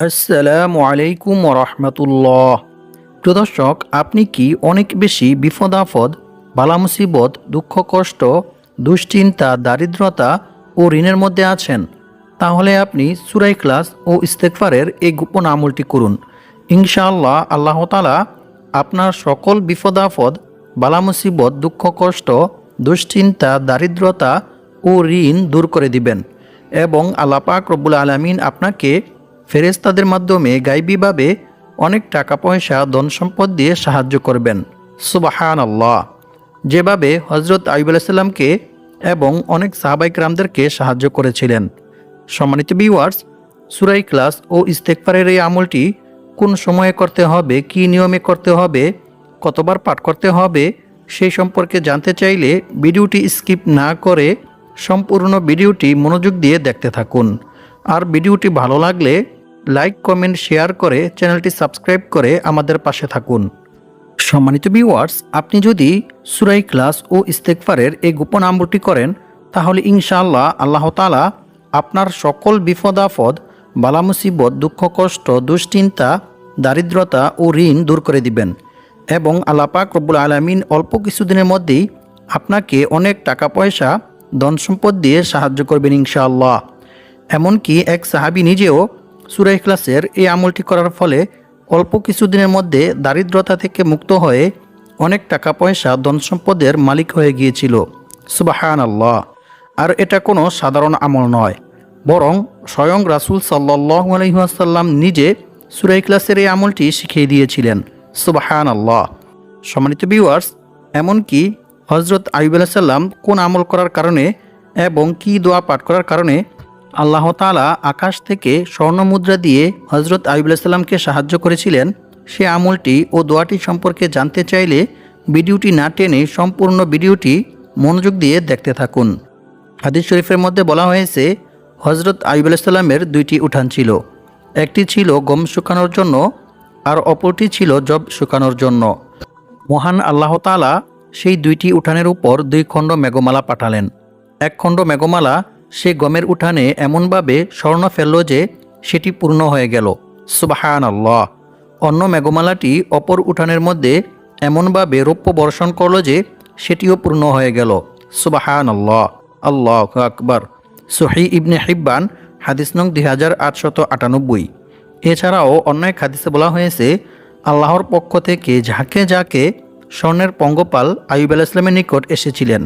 আসসালামু আলাইকুম রহমতুল্লাহ। প্রিয় দর্শক, আপনি কি অনেক বেশি বিপদ আপদ, বালা মুসিবত, দুঃখ কষ্ট, দুশ্চিন্তা, দারিদ্রতা ও ঋণের মধ্যে আছেন? তাহলে আপনি সূরা ইখলাস ও ইস্তেগফারের এই গোপন আমলটি করুন। ইনশাআল্লাহ আল্লাহ তাআলা আপনার সকল বিপদ আপদ, বালা মুসিবত, দুঃখ কষ্ট, দুশ্চিন্তা, দারিদ্রতা ও ঋণ দূর করে দিবেন এবং আল্লাহ পাক রব্বুল আলামিন আপনাকে ফেরেশতাদের মাধ্যমে গায়বীভাবে অনেক টাকা পয়সা, ধন সম্পদ দিয়ে সাহায্য করবেন। সুবহানাল্লাহ। যেভাবে হযরত আইয়ুব আলাইহিস সালামকে এবং অনেক সাহাবায়ে কেরামদেরকে সাহায্য করেছিলেন। সম্মানিত ভিউয়ার্স, সূরা ইখলাস ও ইস্তেগফারের এই আমলটি কোন সময়ে করতে হবে, কী নিয়মে করতে হবে, কতবার পাঠ করতে হবে সেই সম্পর্কে জানতে চাইলে ভিডিওটি স্কিপ না করে সম্পূর্ণ ভিডিওটি মনোযোগ দিয়ে দেখতে থাকুন। আর ভিডিওটি ভালো লাগলে লাইক, কমেন্ট, শেয়ার করে চ্যানেলটি সাবস্ক্রাইব করে আমাদের পাশে থাকুন। সম্মানিত ভিউয়ার্স, আপনি যদি সূরা ইখলাস ও ইস্তেগফারের এই গোপন আমলটি করেন তাহলে ইনশাআল্লাহ আল্লাহ তাআলা আপনার সকল বিপদ আপদ, বালা মুসিবত, দুঃখ কষ্ট, দুশ্চিন্তা, দারিদ্রতা ও ঋণ দূর করে দিবেন এবং আল্লাহ পাক রব্বুল আলামিন অল্প কিছুদিনের মধ্যেই আপনাকে অনেক টাকা পয়সা, ধন সম্পদ দিয়ে সাহায্য করবেন ইনশাআল্লাহ। এমনকি এক সাহাবী নিজেও সূরা ইখলাসের এই আমলটি করার ফলে অল্প কিছুদিনের মধ্যে দারিদ্রতা থেকে মুক্ত হয়ে অনেক টাকা পয়সা, ধন সম্পদের মালিক হয়ে গিয়েছিল। সুবহানাল্লাহ। আর এটা কোনো সাধারণ আমল নয়, বরং স্বয়ং রাসূল সাল্লাল্লাহু আলাইহি ওয়াসাল্লাম নিজে সূরা ইখলাসের এই আমলটি শিখিয়ে দিয়েছিলেন। সুবহানাল্লাহ। সম্মানিত ভিউয়ার্স, এমনকি হযরত আইয়ুব আলাইহিস সালাম কোন আমল করার কারণে এবং কি দোয়া পাঠ করার কারণে আল্লাহ তাআলা আকাশ থেকে স্বর্ণ মুদ্রা দিয়ে হযরত আইয়ুব আলাইহিস সালামকে সাহায্য করেছিলেন, সে আমলটি ও দোয়াটি সম্পর্কে জানতে চাইলে ভিডিওটি না টেনে সম্পূর্ণ ভিডিওটি মনোযোগ দিয়ে দেখতে থাকুন। হাদিস শরীফের মধ্যে বলা হয়েছে, হযরত আইয়ুব আলাইহিস সালামের দুইটি উঠান ছিল। একটি ছিল গম শুকানোর জন্য আর অপরটি ছিল জব শুকানোর জন্য। মহান আল্লাহ তাআলা সেই দুইটি উঠানের উপর 2 খণ্ড মেঘমালা পাঠালেন। এক খণ্ড মেঘমালা সে গমের উঠানে এমনভাবে স্বর্ণ ফেলল যে সেটি পূর্ণ হয়ে গেল। সুবহানাল্লাহ। অন্য মেঘমালাটি অপর উঠানের মধ্যে এমনভাবে রৌপ্য বর্ষণ করল যে সেটিও পূর্ণ হয়ে গেল। সুবহানাল্লাহ। আল্লাহু আকবার। সহিহ ইবনে হিব্বান, হাদিস নং 2898। এছাড়াও অন্য এক হাদিসে বলা হয়েছে, আল্লাহর পক্ষ থেকে যাকে যাকে স্বর্ণের পঙ্গপাল আইয়ুব আলাইহিস সালামের নিকট এসেছিলেন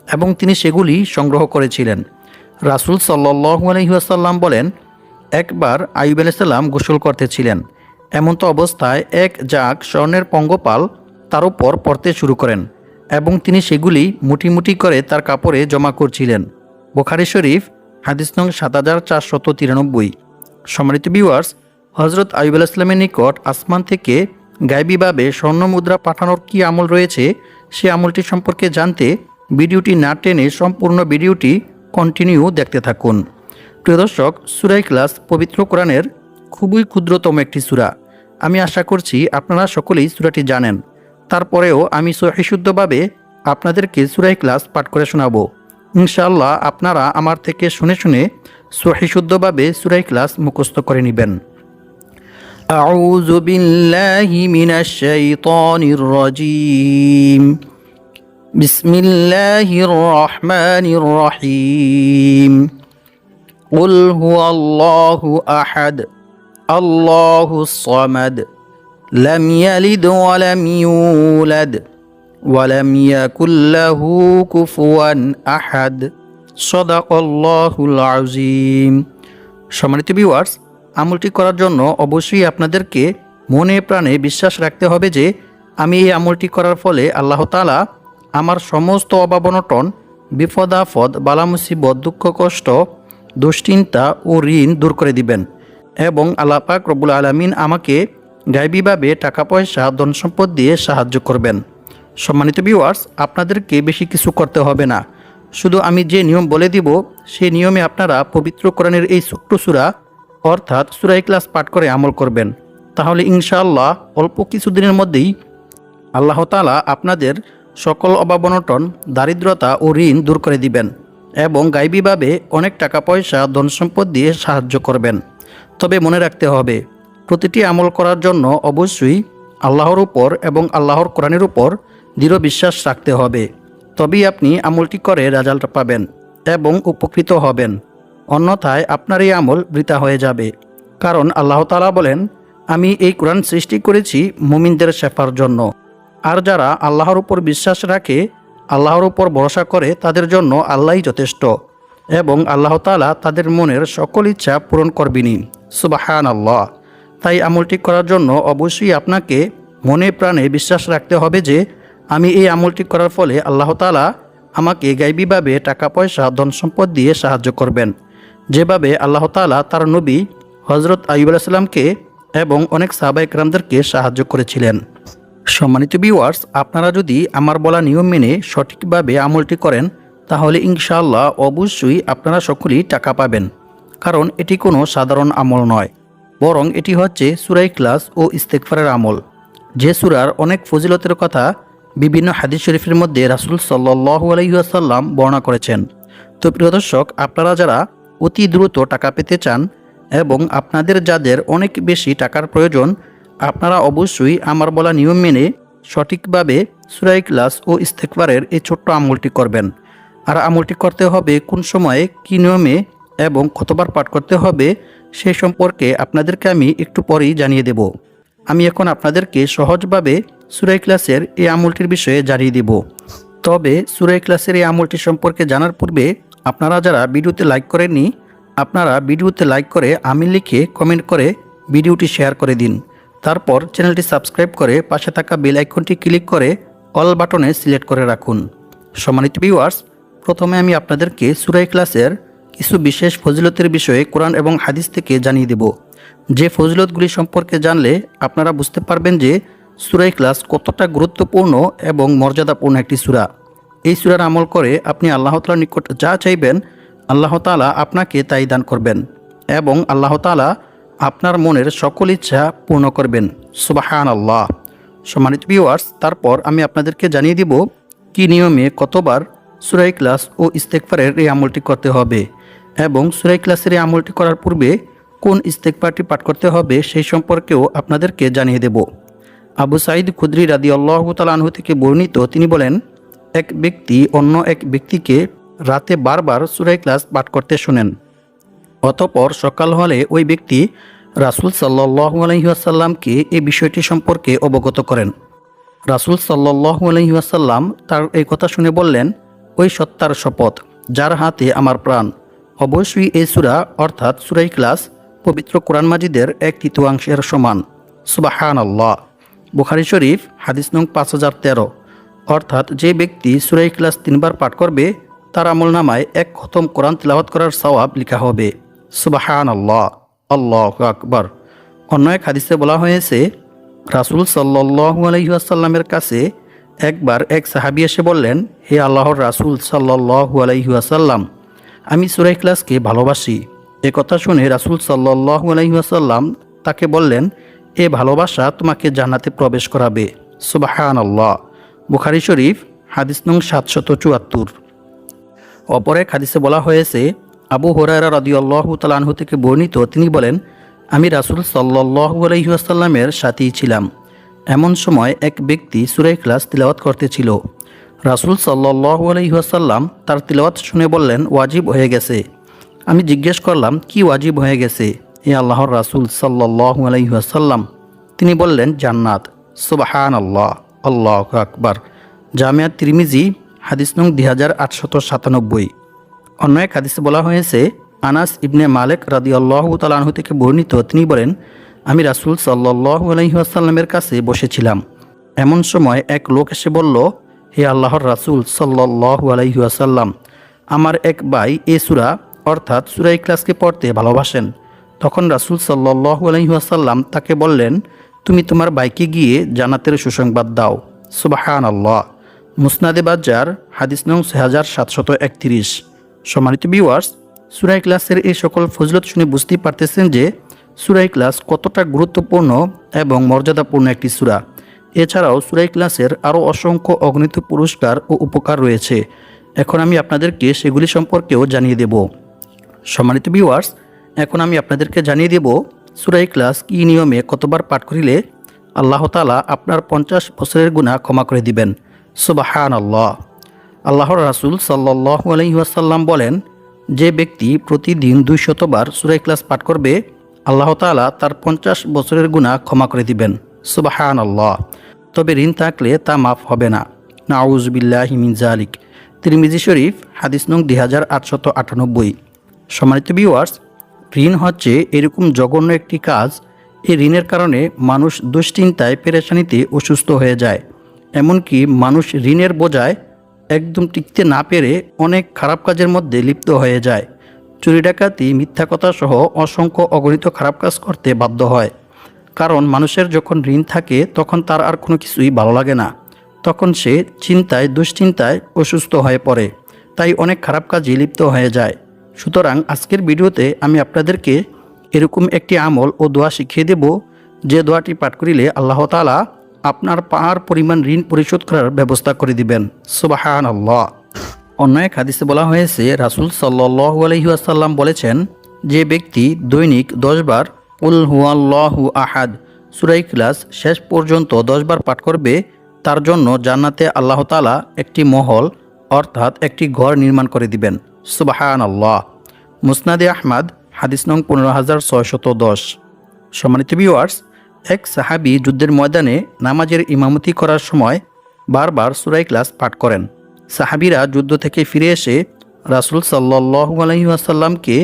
এবং তিনি সেগুলি সংগ্রহ করেছিলেন। রাসূল সাল্লাল্লাহু আলাইহি ওয়াসাল্লাম বলেন, একবার আইয়ুব আলাইহিস সালাম গোসল করতেছিলেন। এমন্ত অবস্থায় এক জাগ স্বর্ণের পঙ্গপাল তার উপর পড়তে শুরু করেন এবং তিনি সেগুলি মুঠি মুঠি করে তার কাপড়ে জমা করছিলেন। বুখারী শরীফ, হাদিস নং 7493। সম্মানিত ভিউয়ার্স, হযরত আইয়ুব আলাইহিস সালামের নিকট আসমান থেকে গায়বীভাবে স্বর্ণ মুদ্রা পাঠানোর কী আমল রয়েছে সে আমলটি সম্পর্কে জানতে ভিডিওটি না টেনে সম্পূর্ণ ভিডিওটি কন্টিনিউ দেখতে থাকুন। প্রিয় দর্শক, সূরা ইখলাস পবিত্র কোরআনের খুবই ক্ষুদ্রতম একটি সূরা। আমি আশা করছি আপনারা সকলেই সূরাটি জানেন। তারপরেও আমি সহিশুদ্ধভাবে আপনাদেরকে সূরা ইখলাস পাঠ করে শোনাবো। ইনশাআল্লাহ আপনারা আমার থেকে শুনে শুনে সহিশুদ্ধভাবে সূরা ইখলাস মুখস্থ করে নেবেন। আউযু বিল্লাহি মিনাশ শাইতানির রাজীম। বিসমিল্লাহির রহমানির রহিম। কুল হুয়াল্লাহু আহাদ, আল্লাহুস সামাদ, লাম ইয়ালিদ ওয়া লাম ইউলাদ ওয়া লাম ইয়াকুল লাহু কুফুয়ান আহাদ। সাদাকাল্লাহুল আযীম। সম্মানিত ভিউয়ার্স, আমলটি করার জন্য অবশ্যই আপনাদেরকে মনে প্রাণে বিশ্বাস রাখতে হবে যে আমি এই আমলটি করার ফলে আল্লাহ তাআলা আমার সমস্ত অভাব অনটন, বিপদ আপদ, বালা মুসিবত, দুঃখ কষ্ট, দুশ্চিন্তা ও ঋণ দূর করে দিবেন এবং আল্লাহ পাক রব্বুল আলামিন আমাকে গায়বীভাবে টাকা পয়সা, ধন সম্পদ দিয়ে সাহায্য করবেন। সম্মানিত ভিউয়ার্স, আপনাদেরকে বেশি কিছু করতে হবে না, শুধু আমি যে নিয়ম বলে দিব সেই নিয়মে আপনারা পবিত্র কোরআনের এই ছোট্ট সূরা অর্থাৎ সূরা ইখলাস পাঠ করে আমল করবেন। তাহলে ইনশাআল্লাহ অল্প কিছুদিনের মধ্যেই আল্লাহ তাআলা আপনাদের সকল অভাব অনটন, দারিদ্রতা ও ঋণ দূর করে দিবেন এবং গায়বীভাবে অনেক টাকা পয়সা, ধন সম্পদ দিয়ে সাহায্য করবেন। তবে মনে রাখতে হবে, প্রতিটি আমল করার জন্য অবশ্যই আল্লাহর উপর এবং আল্লাহর কোরআনের উপর দৃঢ় বিশ্বাস রাখতে হবে। তবেই আপনি আমলটি করে রেজাল্ট পাবেন এবং উপকৃত হবেন। অন্যথায় আপনার এই আমল বৃথা হয়ে যাবে। কারণ আল্লাহ তাআলা বলেন, আমি এই কোরআন সৃষ্টি করেছি মুমিনদের শেফার জন্য। আর যারা আল্লাহর উপর বিশ্বাস রাখে, আল্লাহর উপর ভরসা করে, তাদের জন্য আল্লাহই যথেষ্ট এবং আল্লাহ তাআলা তাদের মনের সকল ইচ্ছা পূরণ করবেনই। সুবহানাল্লাহ। তাই আমলটি করার জন্য অবশ্যই আপনাকে মনে প্রাণে বিশ্বাস রাখতে হবে যে আমি এই আমলটি করার ফলে আল্লাহ তাআলা আমাকে গায়বীভাবে টাকা পয়সা ধন সম্পদ দিয়ে সাহায্য করবেন, যেভাবে আল্লাহ তাআলা তার নবী হযরত আইয়ুব আলাইহিস সালামকে এবং অনেক সাহাবায়ে কেরামদেরকে সাহায্য করেছিলেন। সম্মানিত ভিউয়ার্স, আপনারা যদি আমার বলা নিয়ম মেনে সঠিকভাবে আমলটি করেন, তাহলে ইনশাআল্লাহ অবশ্যই আপনারা সকলেই টাকা পাবেন। কারণ এটি কোনো সাধারণ আমল নয়, বরং এটি হচ্ছে সূরা ইখলাস ও ইস্তেগফারের আমল, যে সূরার অনেক ফজিলতের কথা বিভিন্ন হাদিস শরীফের মধ্যে রাসূল সাল্লাল্লাহু আলাইহি ওয়াসাল্লাম বর্ণনা করেছেন। তো প্রিয় দর্শক, আপনারা যারা অতি দ্রুত টাকা পেতে চান এবং আপনাদের যাদের অনেক বেশি টাকার প্রয়োজন, আপনারা অবশ্যই আমার বলা নিয়ম মেনে সঠিকভাবে সূরা ইখলাস ও ইস্তেগফারের এই ছোট্ট আমলটি করবেন। আর আমলটি করতে হবে কোন সময়ে, কী নিয়মে এবং কতবার পাঠ করতে হবে, সেই সম্পর্কে আপনাদেরকে আমি একটু পরেই জানিয়ে দেব। আমি এখন আপনাদেরকে সহজভাবে সূরা ইখলাসের এই আমলটির বিষয়ে জানিয়ে দেব। তবে সূরা ইখলাসের এই আমলটি সম্পর্কে জানার পূর্বে আপনারা যারা ভিডিওতে লাইক করেননি, আপনারা ভিডিওতে লাইক করে আমিন লিখে কমেন্ট করে ভিডিওটি শেয়ার করে দিন। তারপর চ্যানেলটি সাবস্ক্রাইব করে পাশে থাকা বেল আইকনটি ক্লিক করে অল বাটনে সিলেক্ট করে রাখুন। সম্মানিত ভিউয়ার্স, প্রথমে আমি আপনাদেরকে সূরা ইখলাসের কিছু বিশেষ ফজিলতের বিষয়ে কোরআন এবং হাদিস থেকে জানিয়ে দেব। যে ফজিলতগুলি সম্পর্কে জানলে আপনারা বুঝতে পারবেন যে সূরা ইখলাস কতটা গুরুত্বপূর্ণ এবং মর্যাদাপূর্ণ একটি সূরা। এই সূরার আমল করে আপনি আল্লাহ তাআলার নিকট যা চাইবেন, আল্লাহ তাআলা আপনাকে তাই দান করবেন এবং আল্লাহ তাআলা আপনার মনের সকল ইচ্ছা পূর্ণ করবেন। সুবহানাল্লাহ। সম্মানিত ভিউয়ার্স, তারপর আমি আপনাদেরকে জানিয়ে দিব কি নিয়মে কতবার সূরা ইখলাস ও ইস্তেগফারের এই আমলটি করতে হবে এবং সূরা ইখলাসের এই আমলটি করার পূর্বে কোন ইস্তেগফারটি পাঠ করতে হবে সেই সম্পর্কেও আপনাদেরকে জানিয়ে দেব। আবু সাঈদ খুদরি রাদিয়াল্লাহু তাআলা আনহু থেকে বর্ণিত, তিনি বলেন, এক ব্যক্তি অন্য এক ব্যক্তিকে রাতে বারবার সূরা ইখলাস পাঠ করতে শোনেন। অতঃপর সকাল হলে ওই ব্যক্তি রাসূল সাল্লাল্লাহু আলাইহি ওয়াসাল্লামকে এই বিষয়টি সম্পর্কে অবগত করেন। রাসূল সাল্লাল্লাহু আলাইহি ওয়াসাল্লাম তার এই কথা শুনে বললেন, ওই সত্তার শপথ যার হাতে আমার প্রাণ, অবশ্যই এই সূরা অর্থাৎ সূরা ইখলাস পবিত্র কোরআন মাজিদের 1/3 সমান। সুবহানাল্লাহ। বুখারী শরীফ হাদিস নং 5013। অর্থাৎ যে ব্যক্তি সূরা ইখলাস 3 বার পাঠ করবে, তার আমলনামায় 1 খতম কোরআন তিলাওয়াত করার সওয়াব লেখা হবে। সুবহানাল্লাহ, আল্লাহু আকবার। অন্য এক হাদিসে বলা হয়েছে, রাসূল সাল্লাল্লাহু আলাইহি ওয়াসাল্লামের কাছে একবার এক সাহাবী এসে বললেন, হে আল্লাহর রাসূল সাল্লাল্লাহু আলাইহি ওয়াসাল্লাম, আমি সূরা ইখলাসকে ভালোবাসি। এ কথা শুনে রাসূল সাল্লাল্লাহু আলাইহি ওয়াসাল্লাম তাকে বললেন, এ ভালোবাসা তোমাকে জান্নাতে প্রবেশ করাবে। সুবহানাল্লাহ। বুখারী শরীফ হাদিস নং 774। অপর এক হাদিসে বলা হয়েছে, আবু হুরায়রা রাদিয়াল্লাহু তাআলা আনহু থেকে বর্ণিত, তিনি বলেন, আমি রাসূল সাল্লাল্লাহু আলাইহি ওয়াসাল্লামের সাথেই ছিলাম। এমন সময় এক ব্যক্তি সূরা ইখলাস তিলাওয়াত করতেছিল। রাসূল সাল্লাল্লাহু আলাইহি ওয়াসাল্লাম তার তিলাওয়াত শুনে বললেন, ওয়াজিব হয়ে গেছে। আমি জিজ্ঞেস করলাম, কি ওয়াজিব হয়ে গেছে হে আল্লাহর রাসূল সাল্লাল্লাহু আলাইহি ওয়াসাল্লাম? তিনি বললেন, জান্নাত। সুবহানাল্লাহ, আল্লাহু আকবার। জামিয়া তিরমিজি হাদিস নং 2897। অন্য এক হাদিসে বলা হয়েছে, আনাস ইবনে মালিক রাদিয়াল্লাহু তাআলা আনহু থেকে বর্ণিত, তিনি বলেন, আমি রাসূল সাল্লাল্লাহু আলাইহি ওয়াসাল্লামের কাছে বসেছিলাম। এমন সময় এক লোক এসে বলল, হে আল্লাহর রাসূল সাল্লাল্লাহু আলাইহি ওয়াসাল্লাম, আমার এক ভাই এই সূরা অর্থাৎ সূরা ইখলাসকে পড়তে ভালোবাসেন। তখন রাসূল সাল্লাল্লাহু আলাইহি ওয়াসাল্লাম তাকে বললেন, তুমি তোমার ভাইকে গিয়ে জান্নাতের সুসংবাদ দাও। সুবহানাল্লাহ। মুসনাদে বাজ্জার হাদিস নং 6731। সম্মানিত ভিউয়ার্স, সূরা ইখলাসের এই সকল ফজিলত শুনে বুঝতেই পারতেছেন যে সূরা ইখলাস কতটা গুরুত্বপূর্ণ এবং মর্যাদাপূর্ণ একটি সূরা। এছাড়াও সূরা ইখলাসের আরও অসংখ্য অগণিত পুরস্কার ও উপকার রয়েছে। এখন আমি আপনাদেরকে সেগুলি সম্পর্কেও জানিয়ে দেব। সম্মানিত ভিউয়ার্স, এখন আমি আপনাদেরকে জানিয়ে দেব সূরা ইখলাস কী নিয়মে কতবার পাঠ করিলে আল্লাহ তাআলা আপনার 50 বছরের গুনাহ ক্ষমা করে দিবেন। সুবহানাল্লাহ। আল্লাহর রাসূল সাল্লাল্লাহু আলাইহি ওয়াসাল্লাম বলেন, যে ব্যক্তি প্রতিদিন 200 বার সূরা ইখলাস পাঠ করবে আল্লাহ তাআলা তার 50 বছরের গুনাহ ক্ষমা করে দিবেন। সুবহানাল্লাহ। তবে ঋণ থাকলে তা মাফ হবে না। নাউযু বিল্লাহি মিন যালিক। তিরমিজি শরীফ হাদিস নং 2898। সম্মানিত ভিউয়ার্স, ঋণ হচ্ছে এরকম জঘন্য একটি কাজ। এই ঋণের কারণে মানুষ দুশ্চিন্তায় পেরেশানিতে অসুস্থ হয়ে যায়। এমনকি মানুষ ঋণের বোঝায় একদম টিকতে না পেরে অনেক খারাপ কাজের মধ্যে লিপ্ত হয়ে যায়। চুরি ডাকাতি, মিথ্যা কথা সহ অসংখ্য অগণিত খারাপ কাজ করতে বাধ্য হয়। কারণ মানুষের যখন ঋণ থাকে তখন তার আর কোনো কিছুই ভালো লাগে না। তখন সে চিন্তায়, দুশ্চিন্তায় অসুস্থ হয়ে পড়ে। তাই অনেক খারাপ কাজে লিপ্ত হয়ে যায়। সুতরাং আজকের ভিডিওতে আমি আপনাদেরকে এরকম একটি আমল ও দোয়া শিখিয়ে দেব, যে দোয়াটি পাঠ করিলে আল্লাহ তাআলা আপনার পাহাড় পরিমাণ ঋণ পরিশোধ করার ব্যবস্থা করে দিবেন। সুবহানাল্লাহ। অন্য এক হাদিসে বলা হয়েছে, রাসূল সাল্লাল্লাহু আলাইহি ওয়াসাল্লাম বলেছেন, যে ব্যক্তি দৈনিক 10 বার কুল হুয়াল্লাহু আহাদ সূরা ইখলাস শেষ পর্যন্ত 10 বার পাঠ করবে, তার জন্য জান্নাতে আল্লাহ তাআলা একটি মহল অর্থাৎ একটি ঘর নির্মাণ করে দিবেন। সুবহানাল্লাহ। মুসনাদে আহমদ হাদিস নং 15610। সম্মানিত ভিউয়ার্স, এক সাহাবী যুদ্ধের ময়দানে নামাজের ইমামতি করার সময় বারবার সূরা ইখলাস পাঠ করেন। সাহাবীরা যুদ্ধ থেকে ফিরে এসে রাসূল সাল্লাল্লাহু আলাইহি ওয়াসাল্লামকে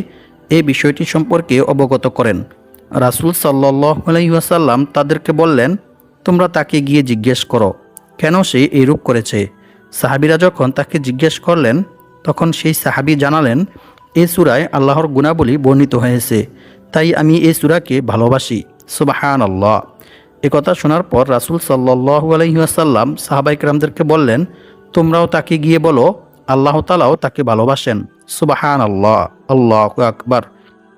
এই বিষয়টি সম্পর্কে অবগত করেন। রাসূল সাল্লাল্লাহু আলাইহি ওয়াসাল্লাম তাদেরকে বললেন, তোমরা তাকে গিয়ে জিজ্ঞেস করো কেন সে এইরূপ করেছে। সাহাবীরা যখন তাকে জিজ্ঞেস করলেন তখন সেই সাহাবী জানালেন, এই সূরায় আল্লাহর গুণাবলী বর্ণিত হয়েছে, তাই আমি এই সূরাকে ভালোবাসি। সুবহানাল্লাহ। একথা শোনার পর রাসূল সাল্লাল্লাহু আলাইহি ওয়াসাল্লাম সাহাবায়ে কেরামদেরকে বললেন, তোমরাও তাকে গিয়ে বলো আল্লাহ তাআলাও তাকে ভালোবাসেন। সুবহানাল্লাহ। আল্লাহু আকবার।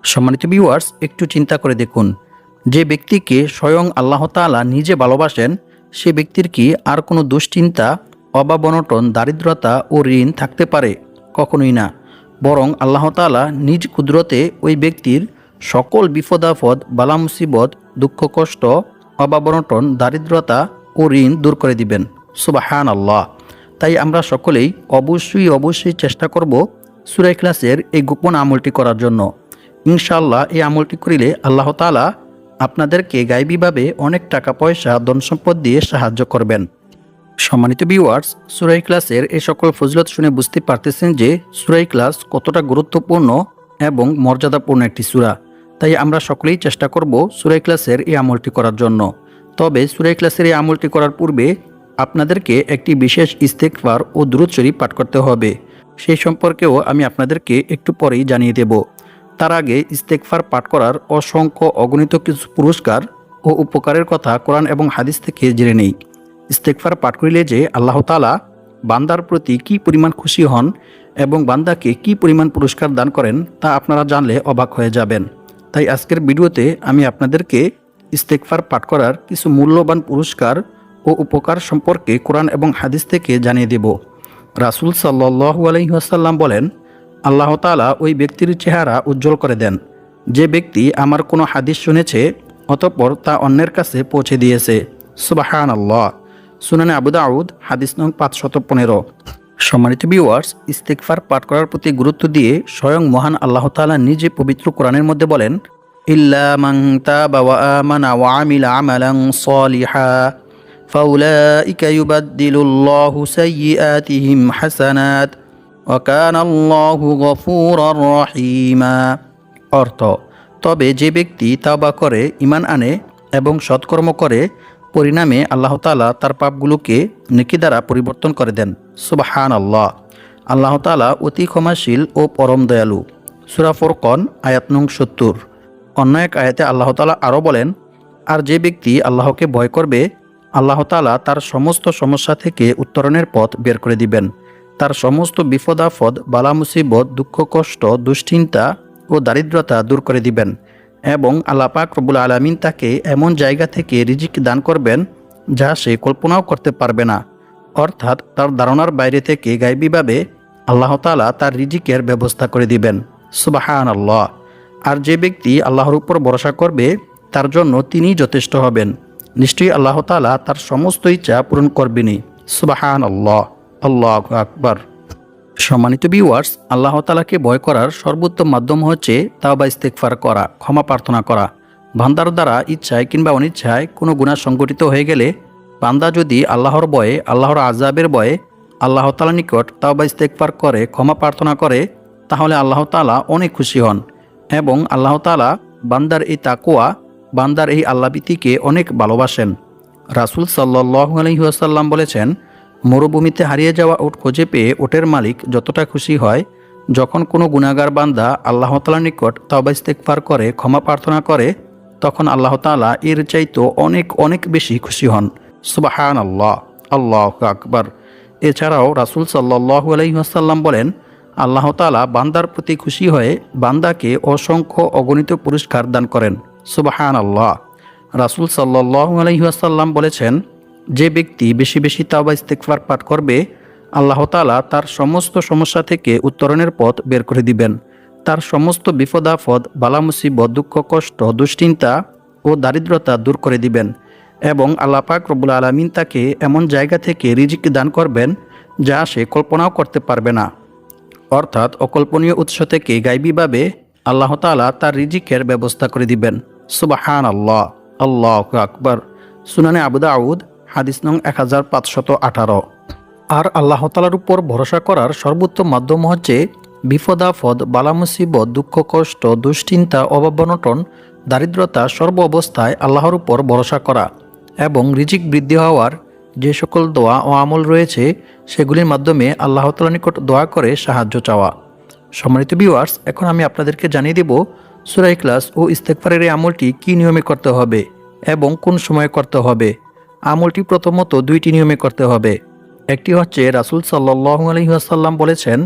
সম্মানিত ভিউয়ার্স, একটু চিন্তা করে দেখুন, যে ব্যক্তিকে স্বয়ং আল্লাহ তাআলা নিজে ভালোবাসেন সে ব্যক্তির কি আর কোনো দুশ্চিন্তা, অভাব অনটন, দারিদ্রতা ও ঋণ থাকতে পারে? কখনোই না। বরং আল্লাহ তাআলা নিজ কুদরতে ওই ব্যক্তির সকল বিপদ আপদ, বালা মুসিবত, দুঃখ কষ্ট, অভাব অনটন, দারিদ্রতা ও ঋণ দূর করে দিবেন। সুবহানাল্লাহ। তাই আমরা সকলেই অবশ্যই চেষ্টা করব সূরা ইখলাসের এই গোপন আমলটি করার জন্য। ইনশাআল্লাহ এই আমলটি করিলে আল্লাহ তাআলা আপনাদেরকে গায়বীভাবে অনেক টাকা পয়সা, ধন সম্পদ দিয়ে সাহায্য করবেন। সম্মানিত ভিউয়ার্স, সূরা ইখলাসের এই সকল ফজিলত শুনে বুঝতে পারতেছেন যে সূরা ইখলাস কতটা গুরুত্বপূর্ণ এবং মর্যাদাপূর্ণ একটি সূরা। তাই আমরা সকলেই চেষ্টা করব সূরা ইখলাসের এই আমলটি করার জন্য। তবে সূরা ইখলাসের এই আমলটি করার পূর্বে আপনাদেরকে একটি বিশেষ ইস্তেগফার ও দুরূদ শরীফ পাঠ করতে হবে। সেই সম্পর্কেও আমি আপনাদেরকে একটু পরেই জানিয়ে দেব। তার আগে ইস্তেগফার পাঠ করার অসংখ্য অগণিত কিছু পুরস্কার ও উপকারের কথা কোরআন এবং হাদিস থেকে জেনে নেই। ইস্তেগফার পাঠ করিলে যে আল্লাহ তাআলা বান্দার প্রতি কী পরিমাণ খুশি হন এবং বান্দাকে কী পরিমাণ পুরস্কার দান করেন তা আপনারা জানলে অবাক হয়ে যাবেন। তাই আজকের ভিডিওতে আমি আপনাদেরকে ইস্তেগফার পাঠ করার কিছু মূল্যবান পুরস্কার ও উপকার সম্পর্কে কোরআন এবং হাদিস থেকে জানিয়ে দেব। রাসূল সাল্লাল্লাহু আলাইহি ওয়াসাল্লাম বলেন, আল্লাহ তাআলা ওই ব্যক্তির চেহারা উজ্জ্বল করে দেন যে ব্যক্তি আমার কোনো হাদিস শুনেছে অতঃপর তা অন্যের কাছে পৌঁছে দিয়েছে। সুবহানাল্লাহ। সুনানে আবু দাউদ হাদিস নং 515। সম্মানিত ভিউয়ার্স, ইস্তেগফার পাঠ করার প্রতি গুরুত্ব দিয়ে স্বয়ং মহান আল্লাহ তাআলা নিজে পবিত্র কোরআনের মধ্যে বলেন, ইল্লা মান তাবা ওয়া আমানা ওয়া আমিলা আমালান সালিহা ফাউলাইকা ইউবাদদিলুল্লাহু সাইয়্যাতিহিম হাসানাত ওয়া কানা আল্লাহু গফুরার রহিমা। অর্থ, তবে যে ব্যক্তি তাওবা করে, ঈমান আনে এবং সৎকর্ম করে, পরিণামে আল্লাহ তাআলা তার পাপগুলোকে নেকি দ্বারা পরিবর্তন করে দেন। সুবহানাল্লাহ। আল্লাহ তাআলা অতি ক্ষমাশীল ও পরম দয়ালু। সূরা ফুরকান আয়াত নং 70। অন্য এক আয়াতে আল্লাহ তাআলা আরও বলেন, আর যে ব্যক্তি আল্লাহকে ভয় করবে আল্লাহ তাআলা তার সমস্ত সমস্যা থেকে উত্তরণের পথ বের করে দিবেন। তার সমস্ত বিপদ আপদ, বালা মুসিবত, দুঃখ কষ্ট, দুশ্চিন্তা ও দারিদ্রতা দূর করে দিবেন এবং আল্লাহ পাক রব্বুল আলামিন তাকে এমন জায়গা থেকে রিজিক দান করবেন যা সে কল্পনাও করতে পারবে না। অর্থাৎ তার ধারণার বাইরে থেকে গায়বীভাবে আল্লাহ তাআলা তার রিজিকের ব্যবস্থা করে দিবেন। সুবহানাল্লাহ। আর যে ব্যক্তি আল্লাহর উপর ভরসা করবে তার জন্য তিনিই যথেষ্ট হবেন। নিশ্চয়ই আল্লাহ তাআলা তার সমস্ত ইচ্ছা পূরণ করবেনই। সুবহানাল্লাহ, আল্লাহু আকবার। সম্মানিত ভিউয়ার্স, আল্লাহ তাআলাকে ভয় করার সর্বোত্তম মাধ্যম হচ্ছে তাওবা ইস্তেগফার করা, ক্ষমা প্রার্থনা করা। বান্দার দ্বারা ইচ্ছায় কিংবা অনিচ্ছায় কোনো গুনাহ সংঘটিত হয়ে গেলে বান্দা যদি আল্লাহর ভয়ে, আল্লাহর আযাবের ভয়ে আল্লাহ তাআলার নিকট তাওবা ইস্তেগফার করে, ক্ষমা প্রার্থনা করে, তাহলে আল্লাহ তাআলা অনেক খুশি হন এবং আল্লাহ তাআলা বান্দার এই তাকওয়া, বান্দার এই আল্লাহভীতিকে অনেক ভালোবাসেন। রাসূল সাল্লাল্লাহু আলাইহি ওয়াসাল্লাম বলেছেন, মরুভূমিতে হারিয়ে যাওয়া উট খুঁজে পেয়ে উটের মালিক যতটা খুশি হয়, যখন কোনো গুনাহগার বান্দা আল্লাহ তাআলার নিকট তাওবা ইস্তেগফার করে, ক্ষমা প্রার্থনা করে, তখন আল্লাহ তাআলা এর চাইতেও অনেক অনেক বেশি খুশি হন। সুবহানাল্লাহ, আল্লাহু আকবার। এছাড়াও রাসূল সাল্লাল্লাহু আলাইহি ওয়াসাল্লাম বলেন, আল্লাহ তাআলা বান্দার প্রতি খুশি হয়ে বান্দাকে অসংখ্য অগণিত পুরস্কার দান করেন। সুবহানাল্লাহ। রাসূল সাল্লাল্লাহু আলাইহি ওয়াসাল্লাম বলেছেন, যে ব্যক্তি বেশি বেশি তাওবা ইস্তেগফার পাঠ করবে, আল্লাহ তাআলা তার সমস্ত সমস্যা থেকে উত্তরণের পথ বের করে দিবেন। তার সমস্ত বিপদ আপদ, বালা মুসিবত, দুঃখ কষ্ট, দুশ্চিন্তা ও দারিদ্রতা দূর করে দিবেন এবং আল্লাহ পাক রব্বুল আলামিন তাকে এমন জায়গা থেকে রিজিক দান করবেন যা সে কল্পনাও করতে পারবে না। অর্থাৎ অকল্পনীয় উৎস থেকে গায়বীভাবে আল্লাহ তাআলা তার রিজিকের ব্যবস্থা করে দিবেন। সুবহানাল্লাহ, আল্লাহু আকবার। সুনানে আবু দাউদ, হাদিস নং 1518। আর আল্লাহ তাআলার উপর ভরসা করার সর্বোত্তম মাধ্যম হচ্ছে বিপদ আপদ, বালা মুসিবত, দুঃখ কষ্ট, দুশ্চিন্তা, অভাব অনটন, দারিদ্রতা সর্ব অবস্থায় আল্লাহর উপর ভরসা করা এবং রিজিক বৃদ্ধি হওয়ার যে সকল দোয়া ও আমল রয়েছে সেগুলির মাধ্যমে আল্লাহ তাআলার নিকট দোয়া করে সাহায্য চাওয়া। সম্মানিত ভিউয়ার্স, এখন আমি আপনাদেরকে জানিয়ে দেব সূরা ইখলাস ও ইস্তেগফারের এই আমলটি কী নিয়মে করতে হবে এবং কোন সময়ে করতে হবে। আমলটি প্রথমত দুইটি নিয়মে করতে হবে। একটি হচ্ছে রাসূল সাল্লাল্লাহু আলাইহি ওয়াসাল্লাম বলেছেন,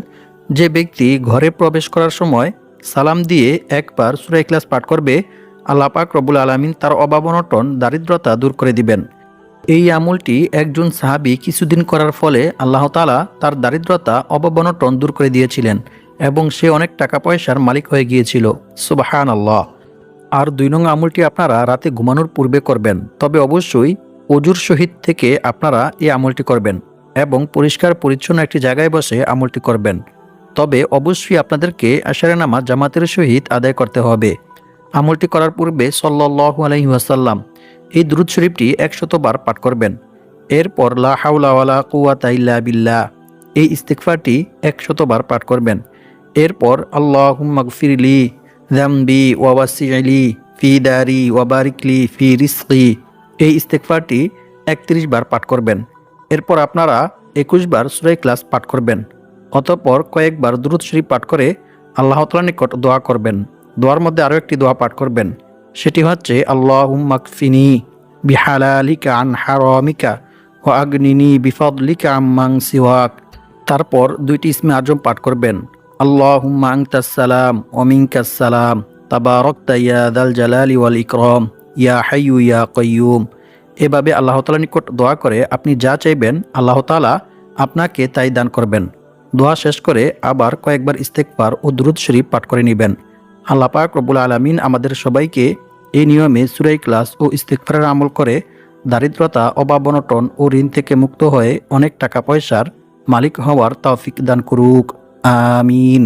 যে ব্যক্তি ঘরে প্রবেশ করার সময় সালাম দিয়ে একবার সূরা ইখলাস পাঠ করবে, আল্লাহ পাক রব্বুল আলামিন তার অভাব অনটন, দারিদ্রতা দূর করে দিবেন। এই আমলটি একজন সাহাবী কিছুদিন করার ফলে আল্লাহ তাআলা তার দারিদ্রতা, অভাব অনটন দূর করে দিয়েছিলেন এবং সে অনেক টাকা পয়সার মালিক হয়ে গিয়েছিল। সুবহানাল্লাহ। আর 2 নং আমলটি আপনারা রাতে ঘুমানোর পূর্বে করবেন, তবে অবশ্যই অজুর সহিত থেকে আপনারা এই আমলটি করবেন এবং পরিষ্কার পরিচ্ছন্ন একটি জায়গায় বসে আমলটি করবেন। তবে অবশ্যই আপনাদেরকে আশারের নামাজ জামাতের সহিত আদায় করতে হবে। আমলটি করার পূর্বে সাল্লাল্লাহু আলাইহি ওয়াসাল্লাম এই দুরূদ শরীফটি 100 বার পাঠ করবেন। এরপর লা হাওলা ওয়ালা কুওয়াতা ইল্লা বিল্লাহ এই ইস্তিগফারটি 100 বার পাঠ করবেন। এরপর আল্লাহুম্মা গফিরলি যামবি ওয়া ওয়াসি'লি ফি দারি ওয়া বারিকলি ফি রিজকি এই ইস্তিগফারটি 31 বার পাঠ করবেন। এরপর আপনারা 21 বার সূরা ইখলাস পাঠ করবেন। অতঃপর কয়েকবার দুরূদ শরীফ পাঠ করে আল্লাহ তাআলার নিকট দোয়া করবেন। দোয়ার মধ্যে আরও একটি দোয়া পাঠ করবেন, সেটি হচ্ছে আল্লাহুম্মা কফিনি বিহালালিকা আন হারামিকা ওয়া আগনিনি বিফাদলিকা আম্মান সিওয়াক। তারপর 2টি ইসমে আজম পাঠ করবেন, আল্লাহুম্মা আনতাস সালাম ওয়া মিনকাস সালাম তাবারাকতা ইয়া যাল জালালি ওয়াল ইকরাম ইয়া হাইয়্যু ইয়া কাইয়্যুম। এভাবে আল্লাহ তাআলার নিকট দোয়া করে আপনি যা চাইবেন আল্লাহ তাআলা আপনাকে তাই দান করবেন। দোয়া শেষ করে আবার কয়েকবার ইস্তেগফার ও দুরূদ শরীফ পাঠ করে নেবেন। আল্লাহ পাক রব্বুল আলামিন আমাদের সবাইকে এই নিয়মে সূরা ইখলাস ও ইস্তেগফারের আমল করে দারিদ্রতা, অভাব অনটন ও ঋণ থেকে মুক্ত হয়ে অনেক টাকা পয়সার মালিক হওয়ার তৌফিক দান করুক। আমিন।